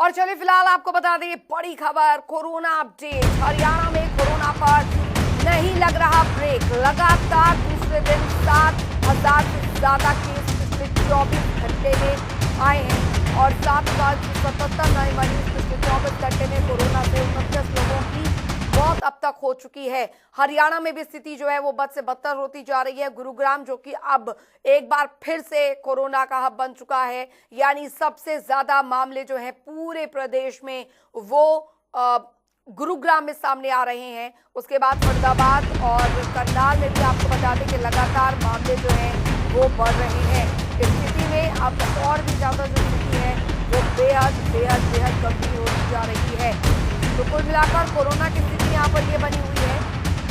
और चलिए फिलहाल आपको बता दें बड़ी खबर, कोरोना अपडेट। हरियाणा में कोरोना पर नहीं लग रहा ब्रेक। लगातार दूसरे दिन 7,000 से ज्यादा केस पिछले 24 घंटे में आए हैं और 7,077 नए मरीज पिछले 24 घंटे में। कोरोना से 29 लोगों की मौत अब तक हो चुकी है। हरियाणा में भी स्थिति जो है वो बद से बदतर होती जा रही है। गुरुग्राम जो कि अब एक बार फिर से कोरोना का हब बन चुका है, यानी सबसे ज्यादा मामले जो है पूरे प्रदेश में वो गुरुग्राम में सामने आ रहे हैं। उसके बाद फरीदाबाद और करनाल में भी आपको बता दें कि लगातार मामले जो हैं वो बढ़ रहे हैं। इस स्थिति में अब और भी ज्यादा जो स्थिति है वो बेहद बेहद बेहद गंभीर होती जा रही है। तो कुल मिलाकर कोरोना की स्थिति यहाँ पर ये बनी हुई है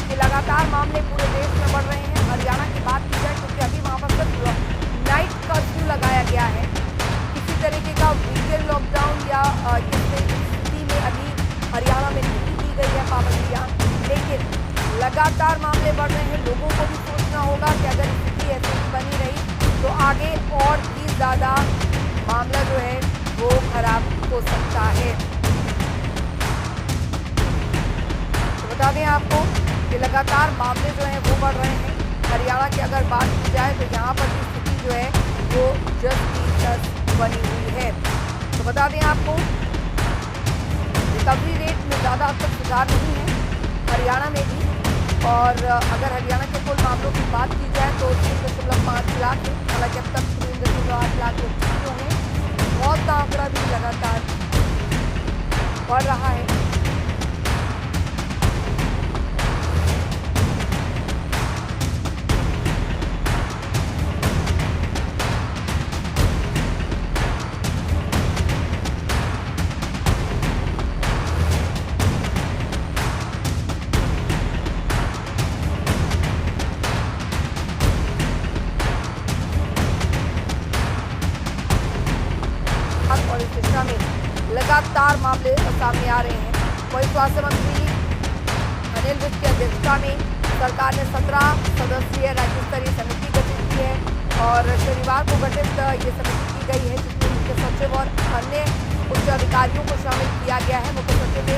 कि लगातार मामले पूरे देश में बढ़ रहे हैं। हरियाणा की बात की जाए क्योंकि अभी वहाँ पर सिर्फ नाइट कर्फ्यू लगाया गया है, किसी तरीके का वीकेंड लॉकडाउन या इस स्थिति में अभी हरियाणा में नहीं की गई है पाबंदियाँ, लेकिन लगातार मामले बढ़ रहे हैं। लोगों को भी सोचना होगा कि अगर स्थिति ऐसी ही बनी रही तो आगे और भी ज़्यादा मामला जो है वो खराब हो सकता है। बता दें आपको कि लगातार मामले जो हैं वो बढ़ रहे हैं। हरियाणा की अगर बात की जाए तो यहाँ पर की स्थिति जो है वो जस्ट की तस्त बनी हुई है। तो बता दें आपको रिकवरी रेट में ज़्यादा अब तक सुधार नहीं है हरियाणा में भी। और अगर हरियाणा के कुल मामलों की बात की जाए तो 3.5 लाख है, हालांकि अब तक 3.8 लाख लोग ठीक हुए हैं। मौत का आंकड़ा भी लगातार बढ़ रहा है। और इस दिशा में लगातार मामले सामने आ रहे हैं। वही स्वास्थ्य मंत्री अनिल विज की अध्यक्षता में सरकार ने 17 सदस्यीय राज्य स्तरीय समिति गठित की है और शनिवार को गठित ये समिति की गई है, जिसमें मुख्य सचिव और अन्य उच्च अधिकारियों को शामिल किया गया है। मुख्य सचिव ने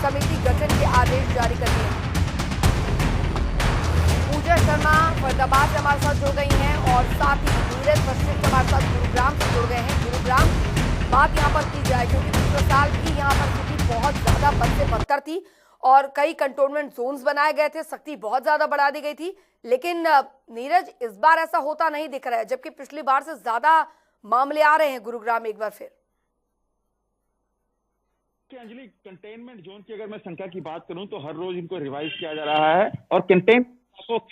समिति गठन के आदेश जारी कर दिए हैं। पूजा शर्मा फरीदाबाद से हमारे साथ जुड़ गई हैं और साथ ही नीरज वशिष्ठ हमारे साथ गुरुग्राम से जुड़ गए हैं। गुरुग्राम बात यहाँ पर की जाए क्योंकि पिछले साल की यहाँ पर स्थिति बहुत ज्यादा बद से बदतर थी और कई कंटोनमेंट जोन्स बनाए गए थे, सख्ती बहुत ज्यादा बढ़ा दी गई थी। लेकिन नीरज, इस बार ऐसा होता नहीं दिख रहा है, जबकि पिछली बार से ज्यादा मामले आ रहे हैं गुरुग्राम में एक बार फिर। अंजलि, कंटेनमेंट जोन की अगर मैं संख्या की बात करूं तो हर रोज इनको रिवाइज किया जा रहा है और कंटेनमेंट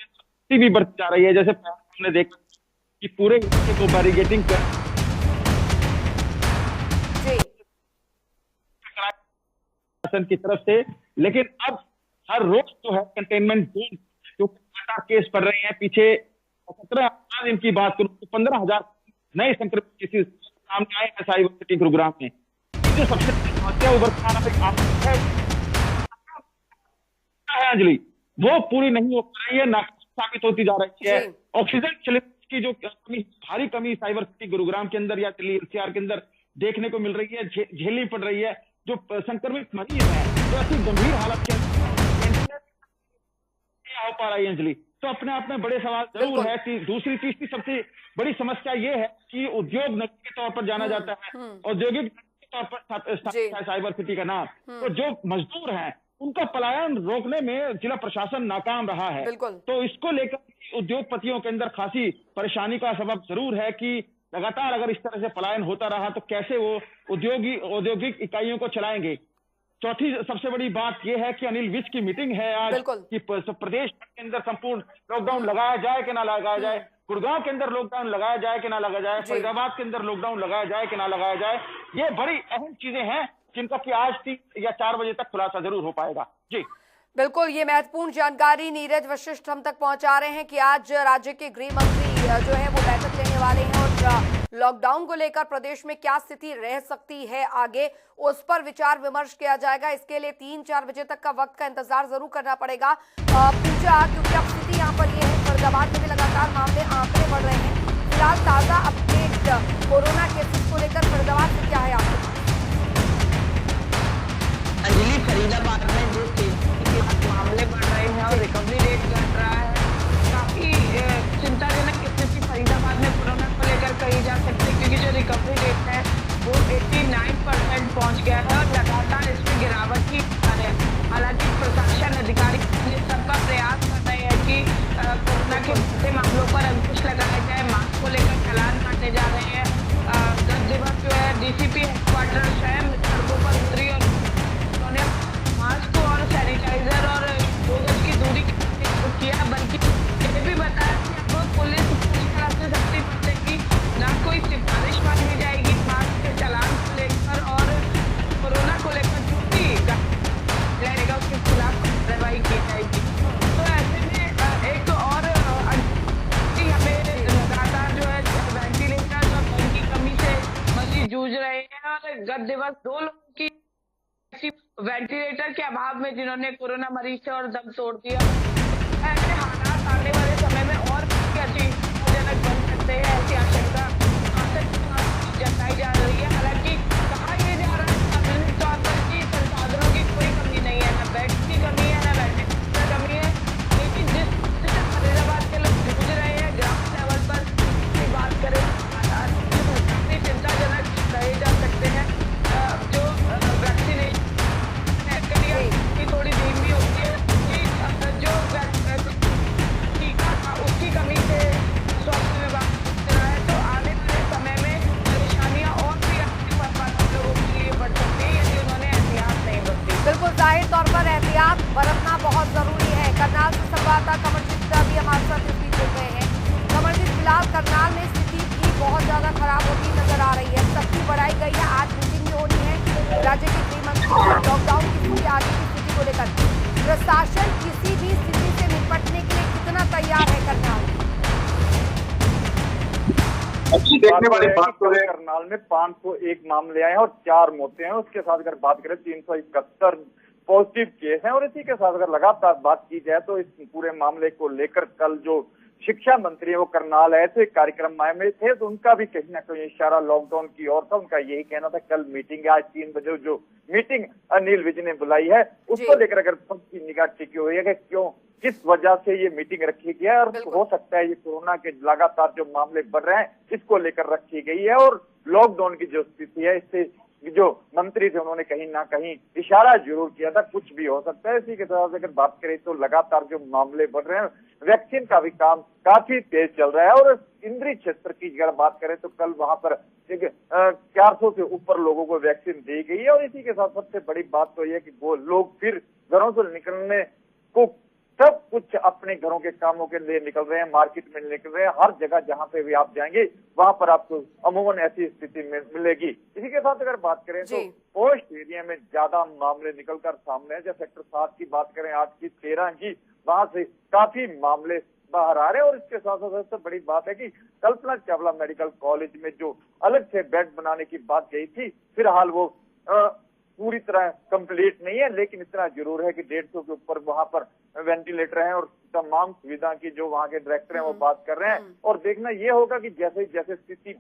भी बढ़ती जा रही है। जैसे हमने देखा कि पूरे इलाके को बैरिकेडिंग कर की तरफ से, लेकिन अब हर रोज जो है कंटेनमेंट जोन जो केस पड़ रहे हैं, पीछे 17 दिन की बात करूं तो 15,000 नए संक्रमित केसेस सामने आए हैं साइबर सिटी गुरुग्राम में। जो सबसे समस्या उभर है अंजलि, वो पूरी नहीं हो पा रही है, नाकाम साबित होती जा रही है। ऑक्सीजन सिलेंडर की जो भारी कमी साइबर सिटी गुरुग्राम के अंदर या दिल्ली एनसीआर के अंदर देखने को मिल रही है, झेलनी पड़ रही है। जो संक्रमित मरीज हैं जो ऐसी गंभीर हालत के अंदर हो पा रही है अंजलि, तो अपने आप में बड़े सवाल जरूर है। दूसरी तीसरी सबसे बड़ी समस्या ये है कि उद्योग नगरी के तौर पर जाना जाता है, औद्योगिक के तौर पर साइबर सिटी का नाम, तो जो मजदूर हैं उनका पलायन रोकने में जिला प्रशासन नाकाम रहा है। तो इसको लेकर उद्योगपतियों के अंदर खासी परेशानी का सबब जरूर है कि लगातार अगर इस तरह से पलायन होता रहा तो कैसे वो औद्योगिक इकाइयों को चलाएंगे। चौथी सबसे बड़ी बात यह है कि अनिल विज की मीटिंग है आज कि प्रदेश के अंदर संपूर्ण लॉकडाउन लगाया जाए कि ना लगाया जाए, गुड़गांव के अंदर लॉकडाउन लगाया जाए कि ना लगाया जाए, फरीदाबाद के अंदर लॉकडाउन लगाया जाए कि ना लगाया जाए। ये बड़ी अहम चीजें हैं जिनका कि आज 3 या 4 बजे तक खुलासा जरूर हो पाएगा। जी बिल्कुल, ये महत्वपूर्ण जानकारी नीरज वशिष्ठ हम तक पहुंचा रहे हैं कि आज राज्य के गृह मंत्री जो है वो बैठक लेने वाले हैं और लॉकडाउन को लेकर प्रदेश में क्या स्थिति रह सकती है आगे, उस पर विचार विमर्श किया जाएगा। इसके लिए 3-4 बजे तक का वक्त का इंतजार जरूर करना पड़ेगा। पूजा, क्योंकि अब स्थिति यहाँ पर ये है, फरीदाबाद में भी लगातार मामले आंकड़े बढ़ रहे हैं। फिलहाल ताजा अपडेट कोरोना केसेस को लेकर फरीदाबाद में क्या है आपके पास? गत दिवस 2 लोगों की वेंटिलेटर के अभाव में जिन्होंने कोरोना मरीज थे और दम तोड़ दिया। ऐसे हालात आने वाले समय में और भी अतिजनक बन सकते हैं, ऐसी आशंका जताई जा रही है। हालांकि कहा यह जा रहा है सार्वजनिक तौर पर कि संसाधनों की कोई कमी नहीं है, न बेड की कमी है, न वेंटिलेटर की कमी है, लेकिन जिस फरीदाबाद के लोग जूझ रहे हैं ग्राउंड लेवल पर की बात करें, काफी चिंताजनक कहे जा सकते हैं। जो वैक्सीनेशन की थोड़ी धीमी होती है, जो टीका था उसकी कमी से स्वास्थ्य विभाग रहा है, तो आने वाले समय में परेशानियां और भी लोगों के लिए बढ़ सकती है यदि उन्होंने एहतियात नहीं बरती। बिल्कुल, जाहिर तौर पर एहतियात बरतना बहुत जरूरी है। करनाल से संवाददाता कमलजीत भी हमारे साथ इस बीच जुड़ गए हैं। कमलजीत, फिलहाल करनाल में स्थिति भी बहुत ज्यादा खराब होती नजर आ रही है, सख्ती बढ़ाई गई है, आज मीटिंग भी होनी है राज्य के गृह मंत्री। लॉकडाउन की स्थिति, आगे की स्थिति को लेकर प्रशासन किसी भी स्थिति से निपटने के लिए कितना तैयार है करनाल? अच्छी देखने वाली बात तो है, करनाल में 501 मामले आए हैं और 4 मौतें हैं। उसके साथ अगर बात करें 371 पॉजिटिव केस हैं। और इसी के साथ अगर लगातार बात की जाए तो इस पूरे मामले को लेकर कल जो शिक्षा मंत्री है वो करनाल आए थे, कार्यक्रम में थे, तो उनका भी कहीं ना कहीं इशारा लॉकडाउन की ओर था। उनका यही कहना था कल मीटिंग है, आज 3 बजे जो मीटिंग अनिल विज ने बुलाई है उसको लेकर अगर सबकी निगाह टिकी हुई है कि क्यों, किस वजह से ये मीटिंग रखी गई है, और हो सकता है ये कोरोना के लगातार जो मामले बढ़ रहे हैं इसको लेकर रखी गई है। और लॉकडाउन की जो स्थिति है इससे जो मंत्री थे उन्होंने कहीं ना कहीं इशारा जरूर किया था कुछ भी हो सकता है। इसी के साथ अगर बात करें तो लगातार जो मामले बढ़ रहे हैं, वैक्सीन का भी काम काफी तेज चल रहा है। और इंद्री क्षेत्र की अगर बात करें तो कल वहां पर 400 से ऊपर लोगों को वैक्सीन दी गई है। और इसी के साथ सबसे बड़ी बात तो यह कि वो लोग फिर घरों से निकलने को सब कुछ अपने घरों के कामों के लिए निकल रहे हैं, मार्केट में निकल रहे हैं, हर जगह जहां पे भी आप जाएंगे वहां पर आपको अमूमन ऐसी स्थिति मिलेगी। इसी के साथ अगर बात करें तो पोस्ट एरिया में ज्यादा मामले निकलकर सामने है। जैसे सेक्टर 7 की बात करें, 8 की, 13 की, वहां से काफी मामले बाहर आ रहे हैं। और इसके साथ साथ सबसे बड़ी बात है कि कल्पना चावला मेडिकल कॉलेज में जो अलग से बेड बनाने की बात गई थी, फिलहाल वो पूरी तरह कंप्लीट नहीं है, लेकिन इतना जरूर है कि 150 के ऊपर वहां पर वेंटिलेटर हैं और तमाम सुविधा की जो वहां के डायरेक्टर हैं वो बात कर रहे हैं। और देखना ये होगा कि जैसे जैसे स्थिति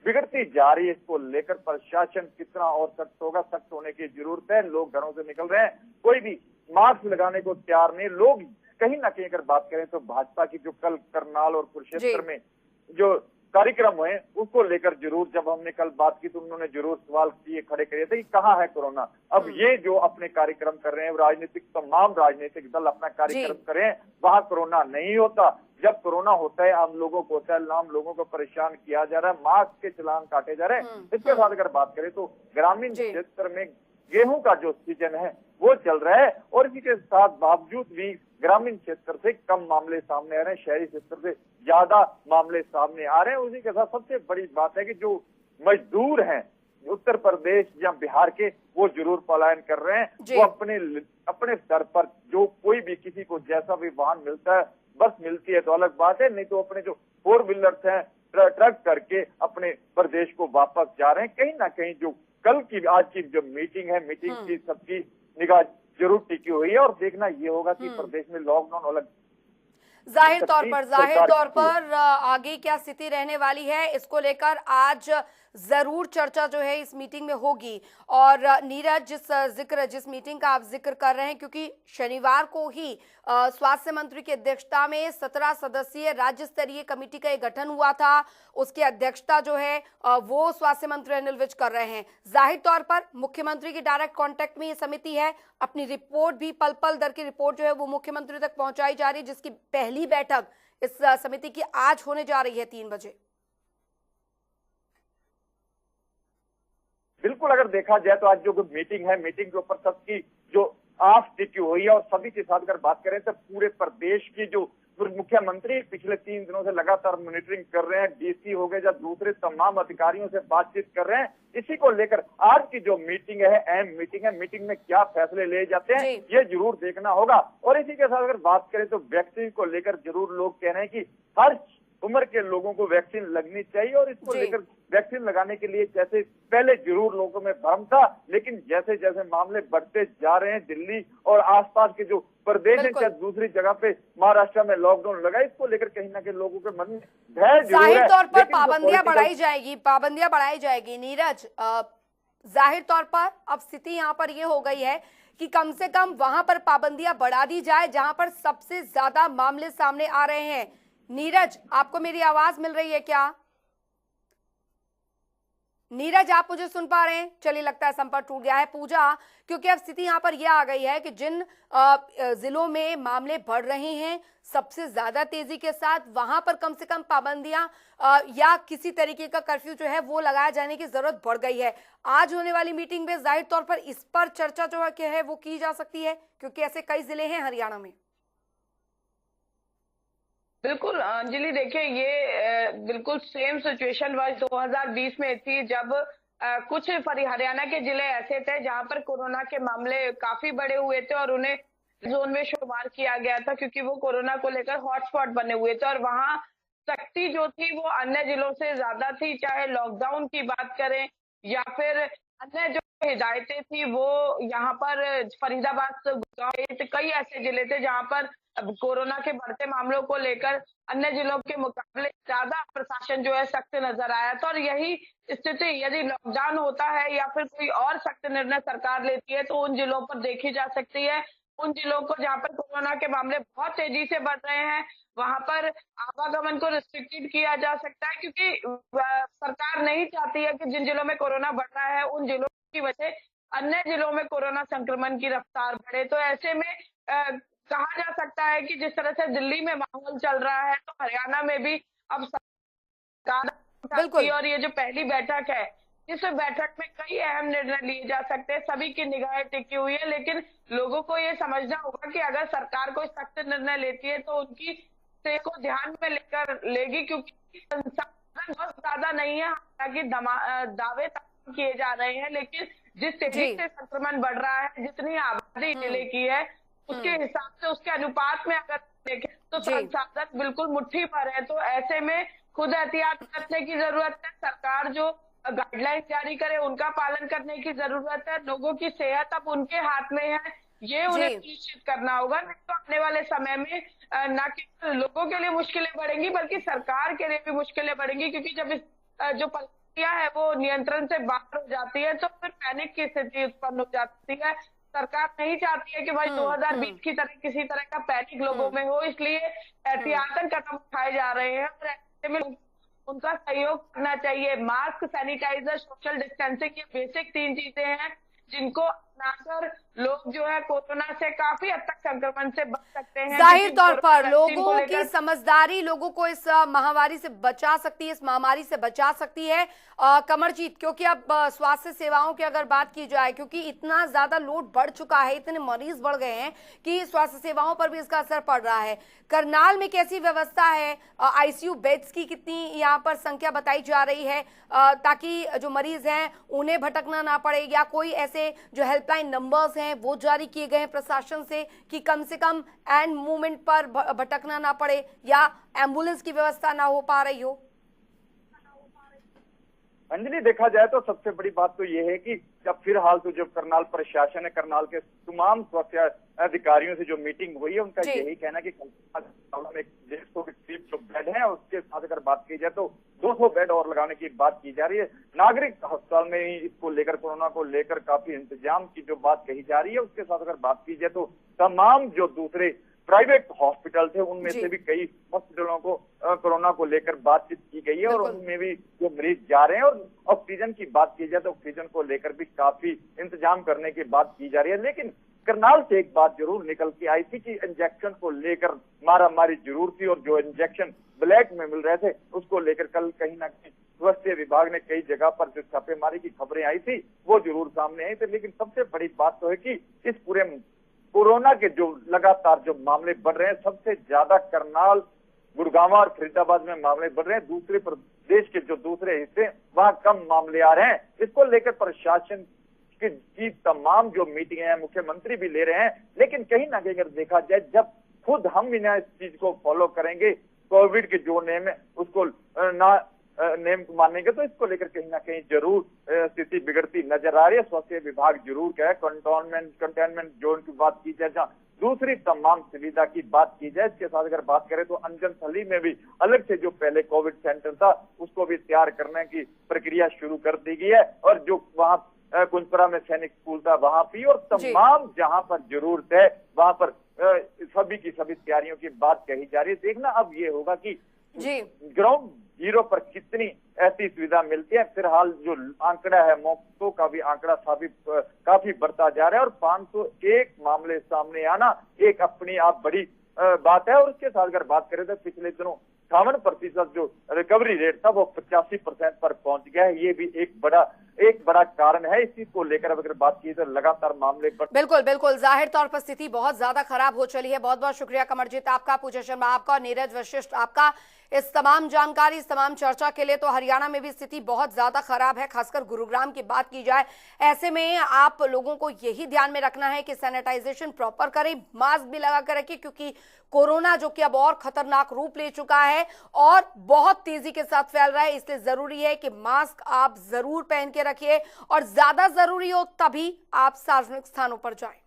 बिगड़ती जा रही है इसको लेकर प्रशासन कितना और सख्त होगा। सख्त होने की जरूरत है। लोग घरों से निकल रहे हैं, कोई भी मास्क लगाने को तैयार नहीं। लोग कहीं ना कहीं अगर बात करें तो भाजपा की जो कल करनाल और कुरुक्षेत्र में जो कार्यक्रम हुए उसको लेकर जरूर जब हमने कल बात की तो उन्होंने जरूर सवाल किए खड़े करे थे कि कहाँ है कोरोना। अब ये जो अपने कार्यक्रम कर रहे हैं राजनीतिक, तमाम राजनीतिक दल अपना कार्यक्रम करें, वहां कोरोना नहीं होता। जब कोरोना होता है आम लोगों को होता है, आम लोगों को परेशान किया जा रहा है, मास्क के चलान काटे जा रहे हैं। इसके साथ अगर बात करें तो ग्रामीण क्षेत्र में गेहूं का जो सीजन है वो चल रहा है। और इसी के साथ बावजूद भी ग्रामीण क्षेत्र से कम मामले सामने आ रहे हैं, शहरी क्षेत्र से ज्यादा मामले सामने आ रहे हैं। उसी के साथ सबसे बड़ी बात है कि जो मजदूर हैं उत्तर प्रदेश या बिहार के, वो जरूर पलायन कर रहे हैं। वो अपने स्तर पर जो कोई भी किसी को जैसा भी वाहन मिलता है, बस मिलती है तो अलग बात है, नहीं तो अपने जो 4 व्हीलर्स हैं ट्रक करके अपने प्रदेश को वापस जा रहे हैं। कहीं ना कहीं जो कल की आज की जो मीटिंग है, मीटिंग की सबकी निगाह जरूर टिकी हुई है। और देखना ये होगा कि प्रदेश में लॉकडाउन अलग जाहिर तौर पर आगे क्या स्थिति रहने वाली है इसको लेकर आज जरूर चर्चा जो है इस मीटिंग में होगी। और नीरज, जिस मीटिंग का आप जिक्र कर रहे हैं, क्योंकि शनिवार को ही स्वास्थ्य मंत्री की अध्यक्षता में 17 सदस्यीय राज्य स्तरीय कमेटी का एक गठन हुआ था, उसकी अध्यक्षता जो है वो स्वास्थ्य मंत्री अनिल विज कर रहे हैं। जाहिर तौर पर मुख्यमंत्री के डायरेक्ट कांटेक्ट में ये समिति है, अपनी रिपोर्ट भी पल पल दर की रिपोर्ट जो है वो मुख्यमंत्री तक पहुंचाई जा रही है, जिसकी पहली बैठक इस समिति की आज होने जा रही है 3 बजे। बिल्कुल, अगर देखा जाए तो आज जो मीटिंग है, मीटिंग के ऊपर सबकी जो आंख टिकी हुई है। और सभी के साथ अगर बात करें तो पूरे प्रदेश की जो मुख्यमंत्री पिछले 3 दिनों से लगातार मॉनिटरिंग कर रहे हैं, डीसी हो गए या दूसरे तमाम अधिकारियों से बातचीत कर रहे हैं। इसी को लेकर आज की जो मीटिंग है, अहम मीटिंग है, मीटिंग में क्या फैसले ले जाते हैं ये जरूर देखना होगा। और इसी के साथ अगर बात करें तो वैक्सीन को लेकर जरूर लोग कह रहे हैं कि हर उम्र के लोगों को वैक्सीन लगनी चाहिए। और इसको जी। लेकर वैक्सीन लगाने के लिए जैसे पहले जरूर लोगों में भ्रम था, लेकिन जैसे जैसे मामले बढ़ते जा रहे हैं, दिल्ली और आसपास के जो प्रदेश है, बिल्कुल। चाहे दूसरी जगह पे महाराष्ट्र में लॉकडाउन लगा, इसको लेकर कहीं ना कहीं लोगों के मन में भय जरूर जाहिर है। तौर पर लेकिन जो पाबंदियां political- बढ़ाई जाएगी नीरज। जाहिर तौर पर अब स्थिति यहाँ पर ये हो गई है कि कम से कम वहां पर पाबंदियां बढ़ा दी जाए जहां पर सबसे ज्यादा मामले सामने आ रहे हैं। नीरज, आपको मेरी आवाज मिल रही है क्या? नीरज, आप मुझे सुन पा रहे हैं? चलिए, लगता है संपर्क टूट गया है। पूजा, क्योंकि अब स्थिति यहां पर यह आ गई है कि जिन जिलों में मामले बढ़ रहे हैं सबसे ज्यादा तेजी के साथ, वहां पर कम से कम पाबंदियां या किसी तरीके का कर्फ्यू जो है वो लगाया जाने की जरूरत बढ़ गई है। आज होने वाली मीटिंग में जाहिर तौर पर इस पर चर्चा जो है वो की जा सकती है, क्योंकि ऐसे कई जिले हैं हरियाणा में। बिल्कुल अंजलि, देखिए ये बिल्कुल सेम सिचुएशन वर्ष 2020 में थी, जब कुछ हरियाणा के जिले ऐसे थे जहां पर कोरोना के मामले काफी बड़े हुए थे और उन्हें जोन में शुमार किया गया था, क्योंकि वो कोरोना को लेकर हॉटस्पॉट बने हुए थे और वहां सख्ती जो थी वो अन्य जिलों से ज्यादा थी। चाहे लॉकडाउन की बात करें या फिर अन्य जो हिदायतें थी, वो यहाँ पर फरीदाबाद, गुड़गांव, कई ऐसे जिले थे जहां पर कोरोना के बढ़ते मामलों को लेकर अन्य जिलों के मुकाबले ज्यादा प्रशासन जो है सख्त नजर आया था। और यही स्थिति यदि लॉकडाउन होता है या फिर कोई और सख्त निर्णय सरकार लेती है तो उन जिलों पर देखी जा सकती है। उन जिलों को जहाँ पर कोरोना के मामले बहुत तेजी से बढ़ रहे हैं, वहां पर आवागमन को रिस्ट्रिक्टेड किया जा सकता है, क्योंकि सरकार नहीं चाहती है कि जिन जिलों में कोरोना बढ़ रहा है उन जिलों की वजह अन्य जिलों में कोरोना संक्रमण की रफ्तार बढ़े। तो ऐसे में कहा जा सकता है कि जिस तरह से दिल्ली में माहौल चल रहा है, तो हरियाणा में भी अब सरकार बिल्कुल। और ये जो पहली बैठक है, इस बैठक में कई अहम निर्णय लिए जा सकते हैं। सभी की निगाहें टिकी हुई है, लेकिन लोगों को ये समझना होगा कि अगर सरकार कोई सख्त निर्णय लेती है तो उनकी से को ध्यान में लेकर लेगी, क्योंकि संसाधन बहुत ज्यादा नहीं है। हालांकि दावे किए जा रहे हैं, लेकिन जिस तेजी से संक्रमण बढ़ रहा है, जितनी आबादी जिले की है, उसके हिसाब से, उसके अनुपात में अगर देखें तो संसाधन बिल्कुल मुट्ठी भर है। तो ऐसे में खुद एहतियात करने की जरूरत है। सरकार जो गाइडलाइन जारी करे उनका पालन करने की जरूरत है। लोगों की सेहत अब उनके हाथ में है, ये उन्हें सुनिश्चित करना होगा। नहीं तो आने वाले समय में न केवल लोगों के लिए मुश्किलें बढ़ेंगी बल्कि सरकार के लिए भी मुश्किलें बढ़ेंगी, क्योंकि जब इस जो परिस्थितियां है वो नियंत्रण से बाहर हो जाती है तो फिर पैनिक की स्थिति उत्पन्न हो जाती है। सरकार नहीं चाहती है कि भाई 2020 की तरह किसी तरह का पैनिक लोगों में हो, इसलिए एहतियातन कदम उठाए जा रहे हैं और ऐसे में उनका सहयोग करना चाहिए। मास्क, सैनिटाइजर, सोशल डिस्टेंसिंग, ये बेसिक 3 चीजें हैं जिनको अपनाकर लोग जो है कोरोना से काफी हद तक संक्रमण से बच सकते हैं। जाहिर तौर पर लोगों की समझदारी लोगों को इस महामारी से बचा सकती है, इस महामारी से बचा सकती है। कमरजीत, क्योंकि अब स्वास्थ्य सेवाओं की अगर बात की जाए, क्योंकि इतना ज्यादा लोड बढ़ चुका है, इतने मरीज बढ़ गए हैं कि स्वास्थ्य सेवाओं पर भी इसका असर पड़ रहा है। करनाल में कैसी व्यवस्था है? आईसीयू बेड्स की कितनी यहाँ पर संख्या बताई जा रही है, ताकि जो मरीज हैं उन्हें भटकना ना पड़े, या कोई ऐसे जो हेल्पलाइन नंबर्स हैं वो जारी किए गए हैं प्रशासन से कि कम से कम एंड मूवमेंट पर भटकना ना पड़े, या एम्बुलेंस की व्यवस्था ना हो पा रही हो? अंजलि, देखा जाए तो सबसे बड़ी बात तो ये है कि जब फिलहाल तो जो करनाल प्रशासन है, करनाल के तमाम स्वास्थ्य अधिकारियों से जो मीटिंग हुई है, उनका यही कहना है कि में 150 के करीब जो बेड है, उसके साथ अगर बात की जाए तो 200 बेड और लगाने की बात की जा रही है। नागरिक अस्पताल में ही इसको लेकर, कोरोना को लेकर काफी इंतजाम की जो बात कही जा रही है, उसके साथ अगर बात की जाए तो तमाम जो दूसरे प्राइवेट हॉस्पिटल थे उनमें से भी कई हॉस्पिटलों को कोरोना को लेकर बातचीत की गई है और उनमें भी जो मरीज जा रहे हैं। और ऑक्सीजन की बात की जाए तो ऑक्सीजन को लेकर भी काफी इंतजाम करने की बात की जा रही है। लेकिन करनाल से एक बात जरूर निकल के आई थी कि इंजेक्शन को लेकर मारामारी जरूर थी और जो इंजेक्शन ब्लैक में मिल रहे थे उसको लेकर कल कहीं ना कहीं स्वास्थ्य विभाग ने कई जगह पर जो छापेमारी की खबरें आई थी वो जरूर सामने आई थी। लेकिन सबसे बड़ी बात तो है कि इस पूरे कोरोना के जो लगातार जो मामले बढ़ रहे हैं, सबसे ज्यादा करनाल, गुड़गांव और फरीदाबाद में मामले बढ़ रहे हैं। दूसरे प्रदेश के जो दूसरे हिस्से वहां कम मामले आ रहे हैं। इसको लेकर प्रशासन की तमाम जो मीटिंगें हैं मुख्यमंत्री भी ले रहे हैं। लेकिन कहीं ना कहीं अगर देखा जाए, जब खुद हम इस चीज को फॉलो करेंगे कोविड के जो नेम है उसको नेम मानेंगे तो इसको लेकर कहीं ना कहीं जरूर स्थिति बिगड़ती नजर आ रही है। स्वास्थ्य विभाग जरूर कहे कंटेनमेंट जोन की बात की जाए, जहाँ दूसरी तमाम सुविधा की बात की जाए। इसके साथ अगर बात करें तो अंजनथली में भी अलग से जो पहले कोविड सेंटर था उसको भी तैयार करने की प्रक्रिया शुरू कर दी गई है, और जो वहाँ कुंजपुरा में सैनिक स्कूल था वहां भी, और तमाम जहां पर जरूरत है वहां पर सभी की सभी तैयारियों की बात कही जा रही है। देखना अब ये होगा कि ग्राउंड जीरो पर कितनी ऐसी सुविधा मिलती है। फिलहाल जो आंकड़ा है मौतों का भी आंकड़ा काफी बढ़ता जा रहा है, और 501 मामले सामने आना एक अपनी आप बड़ी बात है। और उसके साथ अगर बात करें तो पिछले दिनों 58% जो रिकवरी रेट था वो 85% पर पहुंच गया है। ये भी एक बड़ा कारण है। इसी को लेकर अगर बात की तो लगातार मामले बढ़ बिल्कुल जाहिर तौर पर स्थिति बहुत ज्यादा खराब हो चली है। बहुत बहुत शुक्रिया कमरजीत आपका, पूजा शर्मा आपका और नीरज वशिष्ठ आपका इस तमाम जानकारी, इस तमाम चर्चा के लिए। तो हरियाणा में भी स्थिति बहुत ज्यादा खराब है, खासकर गुरुग्राम की बात की जाए। ऐसे में आप लोगों को यही ध्यान में रखना है कि सैनिटाइजेशन प्रॉपर करें, मास्क भी लगा कर रखिए, क्योंकि कोरोना जो कि अब और खतरनाक रूप ले चुका है और बहुत तेजी के साथ फैल रहा है, इसलिए जरूरी है कि मास्क आप जरूर पहन के रखिए और ज्यादा जरूरी हो तभी आप सार्वजनिक स्थानों पर जाएं।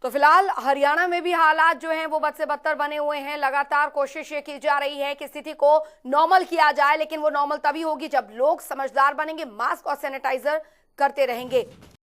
तो फिलहाल हरियाणा में भी हालात जो हैं वो बद से बदतर बने हुए हैं। लगातार कोशिश ये की जा रही है कि स्थिति को नॉर्मल किया जाए, लेकिन वो नॉर्मल तभी होगी जब लोग समझदार बनेंगे, मास्क और सैनिटाइजर करते रहेंगे।